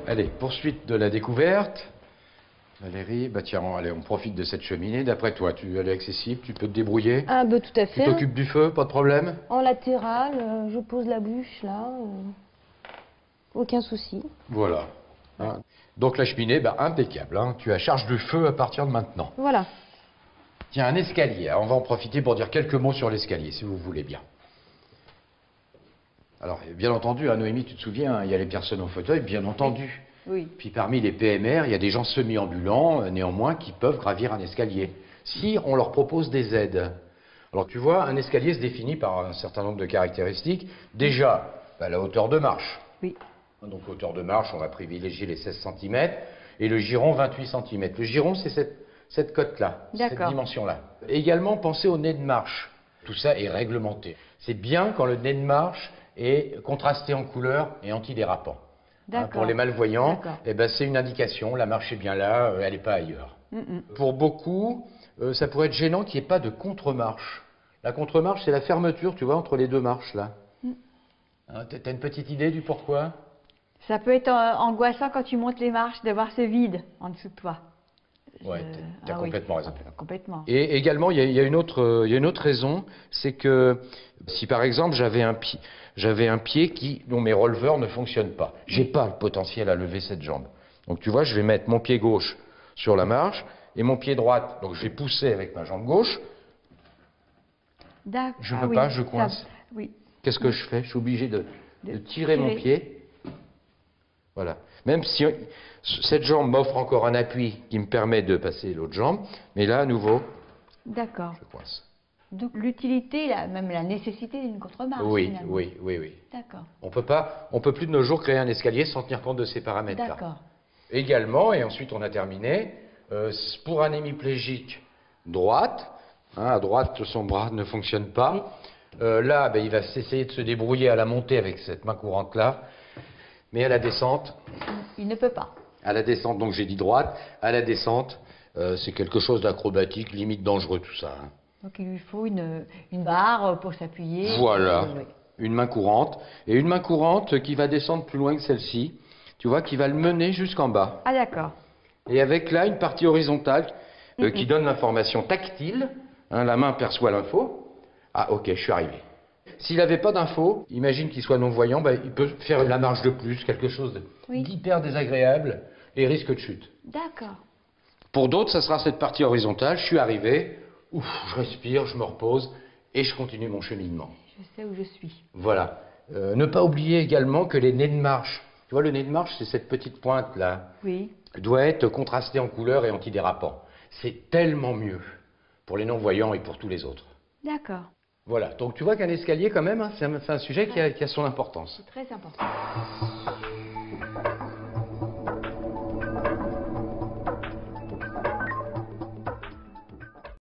Allez, poursuite de la découverte. Valérie, bah tiens, allez, on profite de cette cheminée. D'après toi, elle est accessible, tu peux te débrouiller? Ah bah tout à fait. Tu t'occupes du feu, pas de problème? En latéral, je pose la bûche là. Aucun souci. Voilà. Hein. Donc la cheminée, bah, impeccable. Hein. Tu as charge de feu à partir de maintenant. Voilà. Tiens, un escalier. Alors, on va en profiter pour dire quelques mots sur l'escalier, si vous voulez bien. Alors, bien entendu, hein, Noémie, tu te souviens, hein, il y a les personnes au fauteuil, bien entendu. Oui. Puis parmi les PMR, il y a des gens semi-ambulants, néanmoins, qui peuvent gravir un escalier, si on leur propose des aides. Alors tu vois, un escalier se définit par un certain nombre de caractéristiques. Déjà, bah, la hauteur de marche. Oui. Donc hauteur de marche, on va privilégier les 16 cm, et le giron 28 cm. Le giron, c'est cette cote-là, cette dimension-là. Également, pensez au nez de marche. Tout ça est réglementé. C'est bien quand le nez de marche est contrasté en couleur et antidérapant. Hein, pour les malvoyants, eh ben, c'est une indication, la marche est bien là, elle n'est pas ailleurs. Pour beaucoup, ça pourrait être gênant qu'il n'y ait pas de contre-marche. La contre-marche, c'est la fermeture, tu vois, entre les deux marches, là. Hein, tu as une petite idée du pourquoi? Ça peut être angoissant quand tu montes les marches, d'avoir ce vide en dessous de toi. Oui, tu as complètement raison. Complètement. Et également, il y a une autre raison, c'est que si par exemple j'avais un pied dont mes releveurs ne fonctionnent pas, j'ai pas le potentiel à lever cette jambe. Donc tu vois, je vais mettre mon pied gauche sur la marche et mon pied droite, donc je vais pousser avec ma jambe gauche. Je ne peux pas, je coince. Qu'est-ce que je fais? Je suis obligé de tirer mon pied. Voilà. Même si cette jambe m'offre encore un appui qui me permet de passer l'autre jambe, mais là, à nouveau, je coince. Donc l'utilité, même la nécessité d'une contre-marche. Oui, finalement. oui. D'accord. On peut plus de nos jours créer un escalier sans tenir compte de ces paramètres-là. D'accord. Également, et ensuite on a terminé, pour un hémiplégique droite, hein, à droite son bras ne fonctionne pas, là ben, il va essayer de se débrouiller à la montée avec cette main courante-là, mais à la descente... Il ne peut pas. À la descente, donc j'ai dit droite, à la descente, c'est quelque chose d'acrobatique, limite dangereux tout ça. Hein. Donc il lui faut une barre pour s'appuyer. Voilà, une main courante, et une main courante qui va descendre plus loin que celle-ci, tu vois, qui va le mener jusqu'en bas. Ah d'accord. Et avec là une partie horizontale qui donne l'information tactile, hein, la main perçoit l'info. Ah ok, je suis arrivé. S'il n'avait pas d'info, imagine qu'il soit non-voyant, ben, il peut faire la marche de plus, quelque chose d'hyper désagréable, et risque de chute. D'accord. Pour d'autres, ça sera cette partie horizontale, je suis arrivé, ouf, je respire, je me repose, et je continue mon cheminement. Je sais où je suis. Voilà. Ne pas oublier également que les nez de marche, tu vois le nez de marche, c'est cette petite pointe là, doit être contrasté en couleur et antidérapant. C'est tellement mieux pour les non-voyants et pour tous les autres. D'accord. Voilà, donc tu vois qu'un escalier quand même, hein, c'est un sujet qui a son importance. C'est très important.